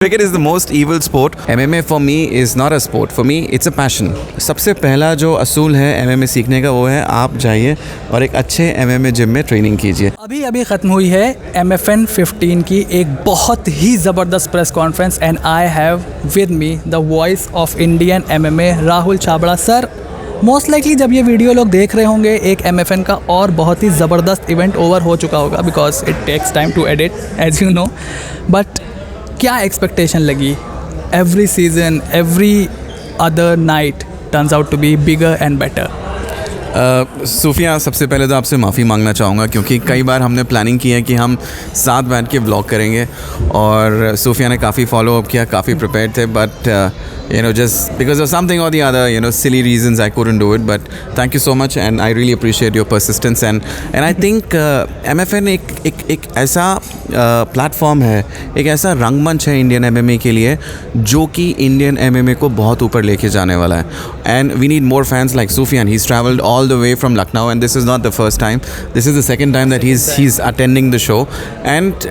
Cricket is the most evil sport. MMA for me is not a sport. For me, it's a passion. सबसे पहला जो असूल है MMA सीखने का वो है आप जाइए और एक अच्छे MMA जिम में ट्रेनिंग कीजिए। अभी ख़त्म हुई है MFN 15 की एक बहुत ही ज़बरदस्त press conference and I have with me the voice of Indian MMA Rahul Chhabra sir. Most likely जब ये वीडियो लोग देख रहे होंगे एक MFN का और बहुत ही ज़बरदस्त इवेंट ओवर हो चुका होगा because it takes time to edit as you know. But क्या एक्सपेक्टेशन लगी? Every season every other night turns out to be bigger and better. Sufiya, सबसे पहले तो आपसे माफ़ी मांगना चाहूँगा क्योंकि कई बार हमने प्लानिंग की है कि हम साथ बैठ के व्लॉग करेंगे और सूफिया ने काफ़ी फॉलो अप किया, काफ़ी प्रिपेयर्ड थे, but just because of something or the other, silly reasons I couldn't do it. But thank you so much and I really appreciate your persistence and I think MFN एक ऐसा platform है, एक ऐसा रंगमंच है Indian MMA के लिए जो कि इंडियन MMA को बहुत ऊपर लेके जाने वाला है। And we need more fans like Sufyan. He's traveled all the way from Lucknow and this is not the first time. This is the second time that he's attending the show. And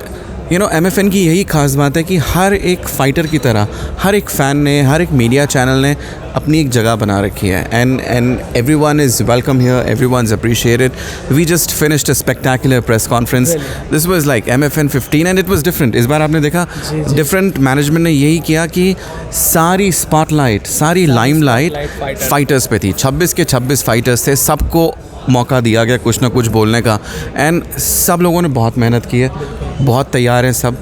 MFN की यही ख़ास बात है कि हर एक fighter की तरह हर एक फ़ैन ने, हर एक मीडिया चैनल ने अपनी एक जगह बना रखी है and everyone is welcome here, everyone is appreciated. We just finished a spectacular press conference. This was like MFN 15 and it was different. इस बार आपने देखा डिफरेंट मैनेजमेंट ने यही किया कि सारी स्पॉटलाइट, सारी लाइमलाइट फ़ाइटर्स पे थी। 26 के 26 फ़ाइटर्स थे, सबको मौका दिया गया कुछ ना कुछ बोलने का एंड सब लोगों ने बहुत मेहनत की है, बहुत तैयार हैं सब।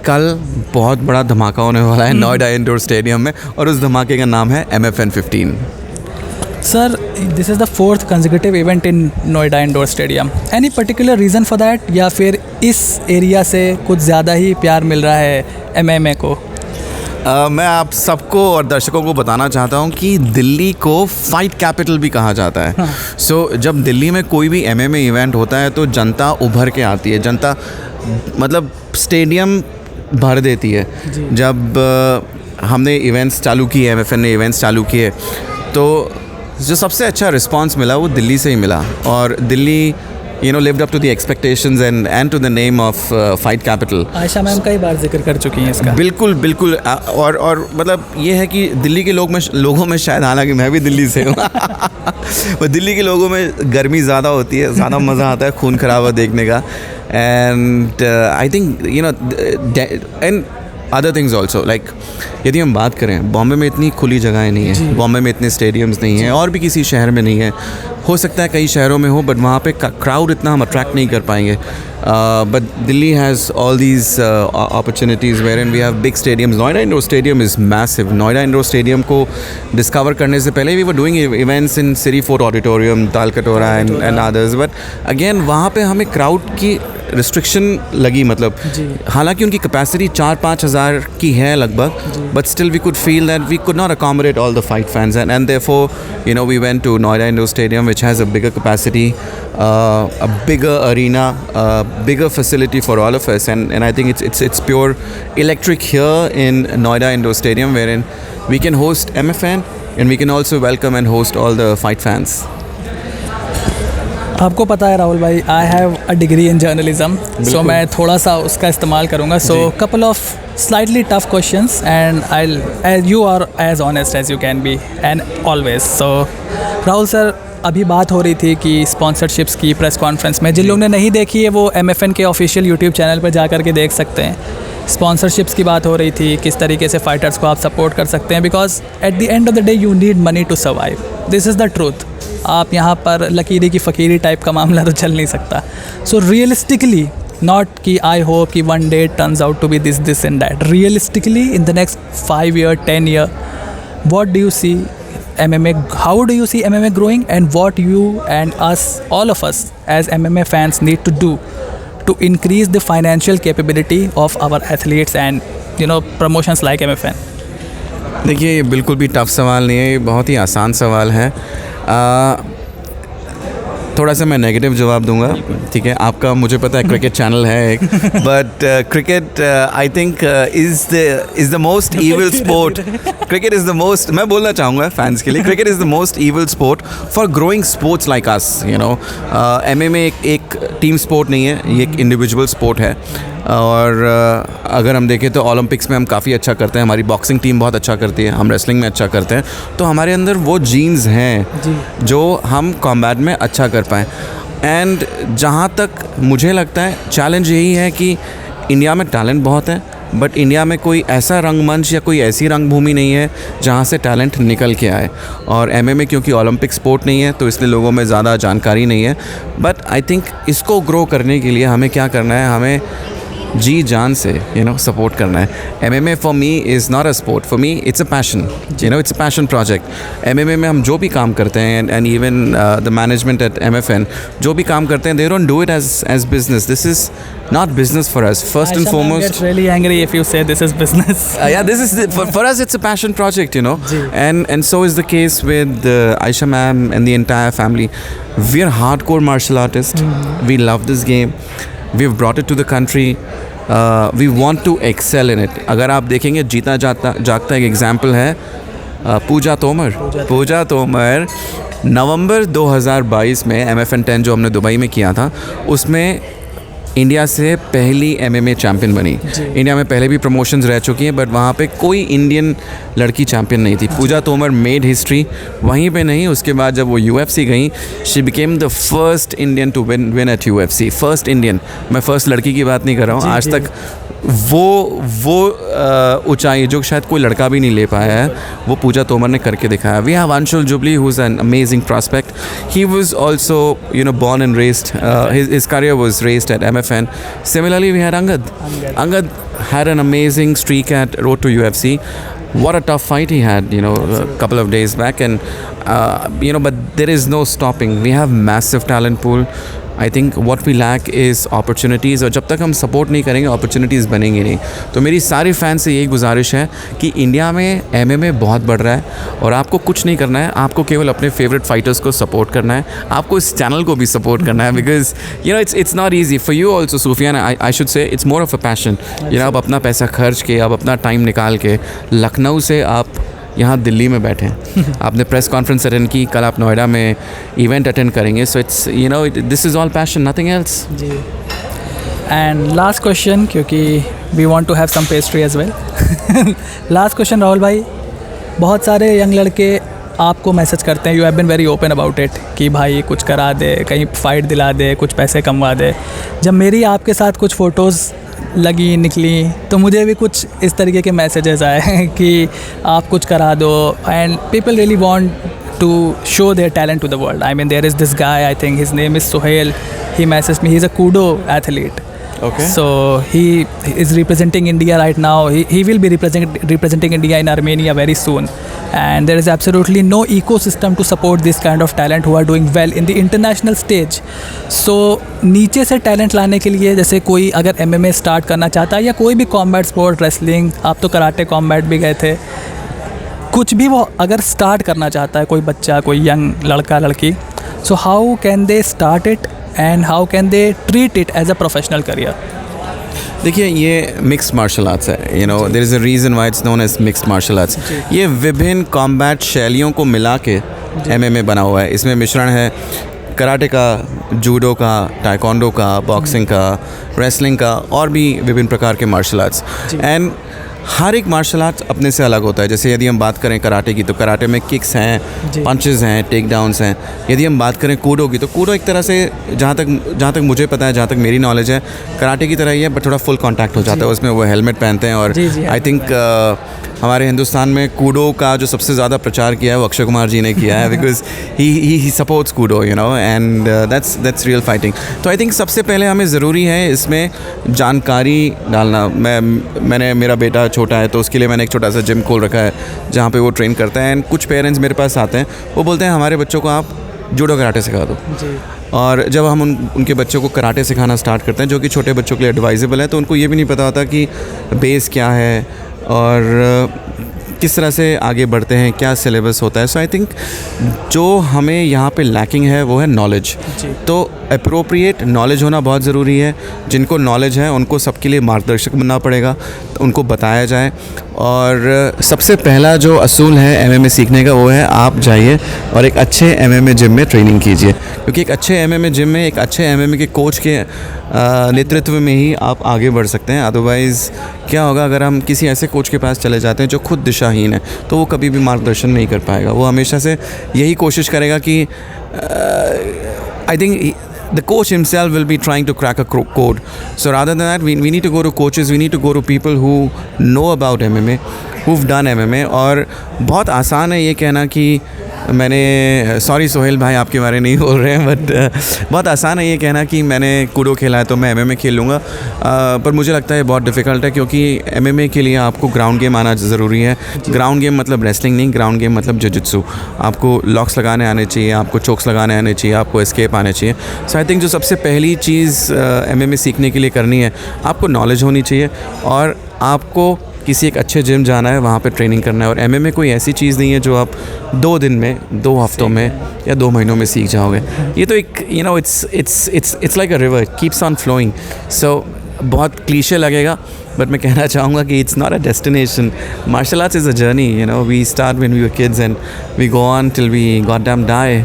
कल बहुत बड़ा धमाका होने वाला है नोएडा इंडोर स्टेडियम में और उस धमाके का नाम है MFN 15। Sir, this is the 4th consecutive event in Noida indoor stadium. Any particular reason for that या फिर इस एरिया से कुछ ज़्यादा ही प्यार मिल रहा है MMA को? मैं आप सबको और दर्शकों को बताना चाहता हूँ कि दिल्ली को फ़ाइट कैपिटल भी कहा जाता है। सो जब दिल्ली में कोई भी MMA इवेंट होता है तो जनता उभर के आती है, जनता मतलब स्टेडियम भर देती है। जब हमने इवेंट्स चालू किए, MFN ने इवेंट्स चालू किए, तो जो सबसे अच्छा रिस्पांस मिला वो दिल्ली से ही मिला और Delhi lived up to the expectations and to the name of fight capital. Ayesha ma'am कई बार जिक्र कर चुकी हैं इसका। बिल्कुल और मतलब ये है कि दिल्ली के लोगों में शायद, हालांकि मैं भी दिल्ली से हूँ पर दिल्ली के लोगों में गर्मी ज़्यादा होती है, ज़्यादा मज़ा आता है खून खराबा देखने का and I think and other things also like यदि हम बात करें, बॉम्बे में इतनी खुली जगहें नहीं है, बॉम्बे में इतने स्टेडियम्स नहीं हैं और भी किसी शहर में नहीं है। हो सकता है कई शहरों में हो बट वहाँ पे क्राउड इतना हम अट्रैक्ट नहीं कर पाएंगे। But Delhi has all these opportunities where and we have big stadiums. Noida indoor stadium is massive. Noida indoor stadium को डिस्कवर करने से पहले we were doing events in city fort auditorium, Talkatora and others, but again वहाँ पे हमें क्राउड की restriction लगी। मतलब हालांकि उनकी कैपेसिटी 4-5 हज़ार की है लगभग, but still we could feel that we could not accommodate all the fight fans and therefore we went to Noida indoor stadium which has a bigger capacity, a bigger arena, a bigger facility for all of us, and I think it's pure electric here in Noida Indoor Stadium, wherein we can host MFN and we can also welcome and host all the fight fans. आपको पता है राहुल भाई, I have a degree in journalism, so मैं थोड़ा सा उसका इस्तेमाल करूँगा। So couple of slightly tough questions and I you are as honest as you can be and always. So Rahul sir, अभी बात हो रही थी कि स्पॉन्सरशिप्स की प्रेस कॉन्फ्रेंस में, जिन लोगों ने नहीं देखी है वो MFN के ऑफिशियल यूट्यूब चैनल पर जा कर के देख सकते हैं। स्पॉन्सरशिप्स की बात हो रही थी, किस तरीके से फाइटर्स को आप सपोर्ट कर सकते हैं, because at the end of the day you need money to survive. This is the truth. आप यहाँ पर लकीरी की फ़कीरी टाइप का मामला तो चल नहीं सकता। सो रियलिस्टिकली, नॉट कि आई होप कि one day turns out to be this and that, realistically in the next 5 year 10 year, what do you see MMA, how do you see MMA growing, and what you and us, all of us as MMA fans need to do to increase the financial capability of our athletes and promotions like MFN? देखिए, ये बिल्कुल भी tough सवाल नहीं है, ये बहुत ही आसान सवाल है। थोड़ा सा मैं नेगेटिव जवाब दूंगा, ठीक है? आपका मुझे पता है क्रिकेट चैनल है एक, but cricket I think is the most evil sport. Cricket is the most, मैं बोलना चाहूँगा फैंस के लिए, cricket is the most evil sport for growing sports like us. MMA एक टीम स्पोर्ट नहीं है, ये एक इंडिविजुअल स्पोर्ट है। और अगर हम देखें तो ओलंपिक्स में हम काफ़ी अच्छा करते हैं, हमारी बॉक्सिंग टीम बहुत अच्छा करती है, हम रेसलिंग में अच्छा करते हैं, तो हमारे अंदर वो जीन्स हैं जो हम कॉम्बैट में अच्छा कर पाएँ। एंड जहाँ तक मुझे लगता है चैलेंज यही है कि इंडिया में टैलेंट बहुत है, बट इंडिया में कोई ऐसा रंगमंच या कोई ऐसी रंगभूमि नहीं है जहाँ से टैलेंट निकल के आए। और एमएमए क्योंकि ओलंपिक स्पोर्ट नहीं है तो इसलिए लोगों में ज़्यादा जानकारी नहीं है, बट आई थिंक इसको ग्रो करने के लिए हमें क्या करना है, हमें जी जान से सपोर्ट करना है। MMA for me is not a sport, for me it's a passion, it's a passion project. MMA में हम जो भी काम करते हैं and even the management at MFN जो भी काम करते हैं, they don't do it as business. This is not business for us. First and foremost, gets really angry if you say this is business. Yeah, this is for us. It's a passion project, and so is the case with Aisha ma'am and the entire family. We are hardcore martial artists. We love this game. We've brought it to the country. We want to excel in it. अगर आप देखेंगे जीता जागता एक example है पूजा तोमर। नवंबर 2022 में MFN 10 जो हमने दुबई में किया था, उसमें इंडिया से पहली एमएमए चैम्पियन बनी। इंडिया में पहले भी प्रमोशंस रह चुकी हैं, बट वहाँ पे कोई इंडियन लड़की चैम्पियन नहीं थी। पूजा तोमर मेड हिस्ट्री वहीं पे नहीं, उसके बाद जब वो यूएफसी गई, she became the first Indian to win at UFC. First Indian, मैं फर्स्ट लड़की की बात नहीं कर रहा हूँ। आज तक वो ऊंचाई जो शायद कोई लड़का भी नहीं ले पाया है, वो पूजा तोमर ने करके दिखाया। We have Anshul Jubli who is an amazing prospect. He was also born and raised, his career was raised at MFN. Similarly, we had Angad had an amazing streak at Road to UFC. What a tough fight he had, a couple of days back, and but there is no stopping. We have massive talent pool. I think what we lack is opportunities, और जब तक हम support नहीं करेंगे opportunities बनेंगी नहीं। तो मेरी सारे फैंस से यही गुजारिश है कि इंडिया में एमएमए बहुत बढ़ रहा है, और आपको कुछ नहीं करना है, आपको केवल अपने फेवरेट फाइटर्स को सपोर्ट करना है, आपको इस चैनल को भी सपोर्ट करना है, because it's not easy for you also Sufiyan. I should say it's more of a passion. आप अपना पैसा खर्च के, आप अपना टाइम निकाल के लखनऊ से आप यहाँ दिल्ली में बैठे हैं, आपने प्रेस कॉन्फ्रेंस अटेंड की, कल आप नोएडा में इवेंट अटेंड करेंगे। So it's this is all passion, nothing else. जी। एंड लास्ट क्वेश्चन, क्योंकि we want to have some pastry as well. Last question Rahul भाई, बहुत सारे यंग लड़के आपको मैसेज करते हैं, you have been very open about it, कि भाई कुछ करा दे, कहीं फ़ाइट दिला दे, कुछ पैसे कमवा दे। जब मेरी आपके साथ कुछ फ़ोटोज़ लगी निकली तो मुझे भी कुछ इस तरीके के मैसेजेस आए कि आप कुछ करा दो, and people really want to show their talent to the world. I mean, there is this guy, I think his name is Sohail. He messaged me. He's a Kudo athlete. Okay. So he is representing India right now. He will be representing India in Armenia very soon. And there is absolutely no ecosystem to support this kind of talent who are doing well in the international stage. So नीचे से talent लाने के लिए, जैसे कोई अगर MMA start करना चाहता है या कोई भी combat sport, wrestling, आप तो कराटे combat भी गए थे, कुछ भी वो अगर स्टार्ट करना चाहता है कोई बच्चा, कोई यंग लड़का लड़की, so how can they start it and how can they treat it as a professional career? देखिए, ये मिक्स्ड मार्शल आर्ट्स है, there is a reason why it's known as mixed martial arts. ये विभिन्न combat शैलियों को मिला के MMA बना हुआ है। इसमें मिश्रण है कराटे का, जूडो का, टाइकोंडो का, बॉक्सिंग का, रेसलिंग का, और भी विभिन्न प्रकार के मार्शल आर्ट्स। एंड हर एक मार्शल आर्ट्स अपने से अलग होता है। जैसे यदि हम बात करें कराटे की, तो कराटे में किक्स हैं, पंचेस हैं, टेक डाउन्स हैं। यदि हम बात करें कूडो की, तो कूडो एक तरह से जहाँ तक मुझे पता है, जहाँ तक मेरी नॉलेज है, कराटे की तरह ही है, बट थोड़ा फुल कांटेक्ट हो जाता है। उसमें वो हेलमेट पहनते हैं, और आई थिंक हमारे हिंदुस्तान में कूडो का जो सबसे ज़्यादा प्रचार किया है वो अक्षय कुमार जी ने किया है, because he supports Koodo, and that's real fighting. तो आई थिंक सबसे पहले हमें ज़रूरी है इसमें जानकारी डालना। मैंने मेरा बेटा छोटा है, तो उसके लिए मैंने एक छोटा सा जिम खोल रखा है जहाँ पे वो ट्रेन करता है। एंड कुछ पेरेंट्स मेरे पास आते हैं, वो बोलते हैं हमारे बच्चों को आप जूडो कराटे सिखा दो। और जब हम उनके बच्चों को कराटे सिखाना स्टार्ट करते हैं, जो कि छोटे बच्चों के लिए एडवाइजेबल है, तो उनको ये भी नहीं पता होता कि बेस क्या है और किस तरह से आगे बढ़ते हैं, क्या सिलेबस होता है. सो आई थिंक जो हमें यहाँ पे लैकिंग है वो है नॉलेज. तो अप्रोप्रिएट नॉलेज होना बहुत ज़रूरी है. जिनको नॉलेज है उनको सबके लिए मार्गदर्शक बनना पड़ेगा, उनको बताया जाए. और सबसे पहला जो असूल है MMA सीखने का वो है आप जाइए और एक अच्छे MMA जिम में ट्रेनिंग कीजिए. क्योंकि एक अच्छे MMA जिम में एक अच्छे MMA के कोच के नेतृत्व में ही आप आगे बढ़ सकते हैं. अदरवाइज़ क्या होगा, अगर हम किसी ऐसे कोच के पास चले जाते हैं जो खुद दिशाहीन है, तो वो कभी भी मार्गदर्शन नहीं कर पाएगा. वो हमेशा से यही कोशिश करेगा कि I think the coach himself will be trying to crack a code. So rather than that, we need to go to coaches, we need to go to people who know about MMA, who've done MMA. और बहुत आसान है ये कहना कि मैंने, sorry Sohail भाई आपके बारे नहीं बोल रहे हैं, बट बहुत आसान है ये कहना कि मैंने कूडो खेला है तो मैं MMA खेल लूँगा. पर मुझे लगता है बहुत डिफ़िकल्ट है, क्योंकि MMA के लिए आपको ग्राउंड गेम आना ज़रूरी है. ग्राउंड गेम मतलब रेसलिंग नहीं, ग्राउंड गेम मतलब जिजित्सु. आपको लॉक्स लगाने आने चाहिए, आपको चोक्स लगाने आने चाहिए, आपको एस्केप आने चाहिए. सो आई थिंक जो सबसे पहली चीज़ MMA सीखने के लिए करनी है, आपको नॉलेज होनी चाहिए और आपको किसी एक अच्छे जिम जाना है, वहाँ पे ट्रेनिंग करना है. और MMA कोई ऐसी चीज़ नहीं है जो आप 2 दिन में, 2 हफ्तों में या 2 महीनों में सीख जाओगे. ये तो एक it's like a river, keeps on flowing. So बहुत क्लीशे लगेगा, बट मैं कहना चाहूँगा कि it's not a destination. Martial arts is a journey. We start when we were kids and we go on till we got damn die.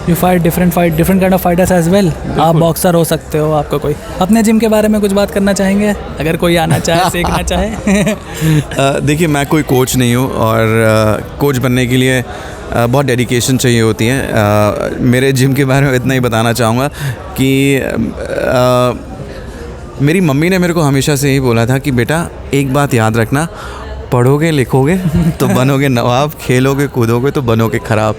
You fight different kind of fighters as well. आप boxer हो सकते हो. आपको कोई अपने gym के बारे में कुछ बात करना चाहेंगे, अगर कोई आना चाहे, सीखना चाहे? देखिए, मैं कोई कोच नहीं हूँ और कोच बनने के लिए बहुत डेडिकेशन चाहिए होती है. मेरे जिम के बारे में इतना ही बताना चाहूँगा कि मेरी मम्मी ने मेरे को हमेशा से यही बोला था कि बेटा एक बात याद रखना, पढ़ोगे लिखोगे तो बनोगे नवाब, खेलोगे कूदोगे तो बनोगे खराब.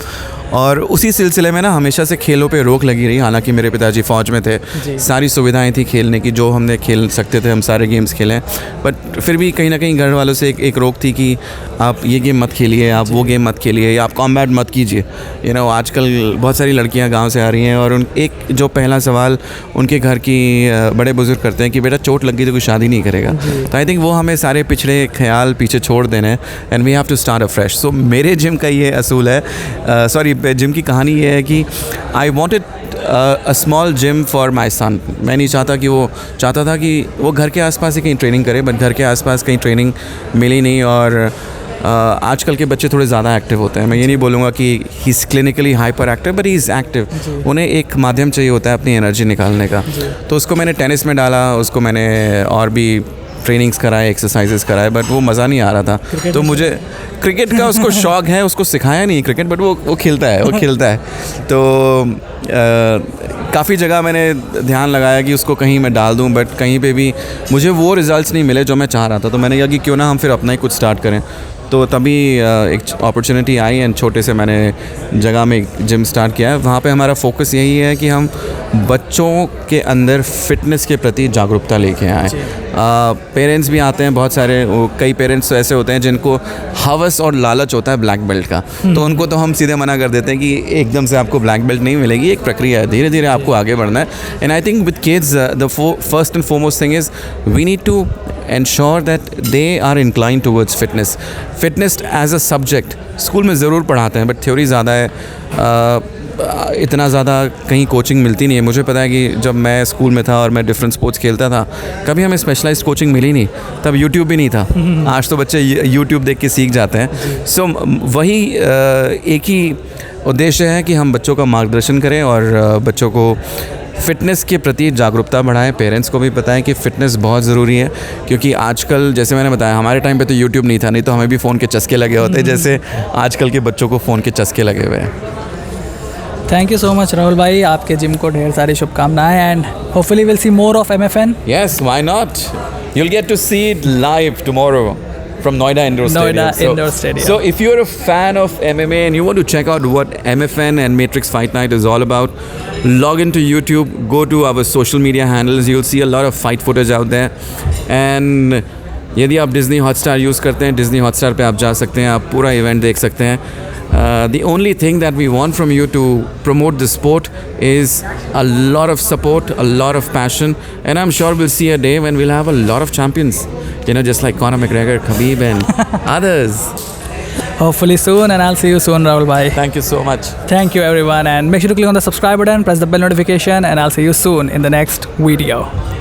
और उसी सिलसिले में ना हमेशा से खेलों पे रोक लगी रही. हालांकि मेरे पिताजी फ़ौज में थे, सारी सुविधाएं थी खेलने की, जो हमने खेल सकते थे हम सारे गेम्स खेलें. बट फिर भी कहीं ना कहीं घर वालों से एक रोक थी कि आप ये गेम मत खेलिए, आप वो गेम मत खेलिए, या आप कॉम्बैट मत कीजिए. आजकल बहुत सारी लड़कियां गांव से आ रही हैं और एक जो पहला सवाल उनके घर की बड़े बुजुर्ग करते हैं कि बेटा चोट लग गई तो कोई शादी नहीं करेगा. तो आई थिंक वो हमें सारे पिछड़े ख्याल पीछे छोड़ देने हैं and we have to start a fresh. So मेरे जिम का ये असूल है, सॉरी जिम की कहानी ये है कि I wanted a small gym for my son. मैं नहीं चाहता कि वो चाहता था कि वो घर के आसपास ही कहीं ट्रेनिंग करे, बट घर के आसपास कहीं ट्रेनिंग मिली नहीं. और आजकल के बच्चे थोड़े ज़्यादा एक्टिव होते हैं. मैं ये नहीं बोलूँगा कि he is clinically hyper active, but he is active. उन्हें एक माध्यम चाहिए होता है अपनी एनर्जी निकालने का. तो उसको मैंने टेनिस में डाला, उसको मैंने और भी ट्रेनिंग्स कराए, एक्सरसाइजेस कराए, बट वो मज़ा नहीं आ रहा था. तो मुझे क्रिकेट का उसको शौक़ है, उसको सिखाया नहीं क्रिकेट, बट वो खेलता है. तो काफ़ी जगह मैंने ध्यान लगाया कि उसको कहीं मैं डाल दूं, बट कहीं पे भी मुझे वो रिज़ल्ट्स नहीं मिले जो मैं चाह रहा था. तो मैंने कहा कि क्यों ना हम फिर अपना ही कुछ स्टार्ट करें. तो तभी एक अपॉर्चुनिटी आई एंड छोटे से मैंने जगह में एक जिम स्टार्ट किया है. वहाँ पे हमारा फोकस यही है कि हम बच्चों के अंदर फ़िटनेस के प्रति जागरूकता लेके आएँ. पेरेंट्स भी आते हैं बहुत सारे. कई पेरेंट्स ऐसे होते हैं जिनको हवस और लालच होता है ब्लैक बेल्ट का, तो उनको तो हम सीधे मना कर देते हैं कि एकदम से आपको ब्लैक बेल्ट नहीं मिलेगी. एक प्रक्रिया है, धीरे धीरे आपको आगे बढ़ना है. And I think with kids the first and foremost thing is we need to ensure that they are inclined towards fitness as a subject. School में ज़रूर पढ़ाते हैं, बट थ्योरी ज़्यादा है. इतना ज़्यादा कहीं कोचिंग मिलती नहीं है. मुझे पता है कि जब मैं स्कूल में था और मैं डिफरेंट स्पोर्ट्स खेलता था, कभी हमें स्पेशलाइज्ड कोचिंग मिली नहीं. तब यूट्यूब भी नहीं था. आज तो बच्चे यूट्यूब देख के सीख जाते हैं. सो वही एक ही उद्देश्य है कि हम बच्चों का मार्गदर्शन करें और बच्चों को फ़िटनेस के प्रति जागरूकता बढ़ाएं. पेरेंट्स को भी बताएं कि फ़िटनेस बहुत ज़रूरी है, क्योंकि आजकल जैसे मैंने बताया हमारे टाइम पे तो यूट्यूब नहीं था, नहीं तो हमें भी फ़ोन के चस्के लगे होते जैसे आजकल के बच्चों को फ़ोन के चस्के लगे हुए हैं. Thank you so much Rahul भाई. आपके जिम को ढेर सारी शुभकामनाएं and hopefully will see more of MFN. Yes, why not? You'll get to see it live tomorrow from Noida Indoor Stadium. So if you're a fan of MMA and you want to check out what MFN and Matrix Fight Night is all about, log into YouTube, go to our social media handles. You'll see a lot of fight footage out there. And यदि आप Disney Hotstar use करते हैं, Disney Hotstar पे आप जा सकते हैं, आप पूरा इवेंट देख सकते हैं. The only thing that we want from you to promote the sport is a lot of support, a lot of passion, and I'm sure we'll see a day when we'll have a lot of champions, just like Conor McGregor, Khabib and others. Hopefully soon, and I'll see you soon, Rahul bhai. Thank you so much. Thank you everyone, and make sure to click on the subscribe button, press the bell notification, and I'll see you soon in the next video.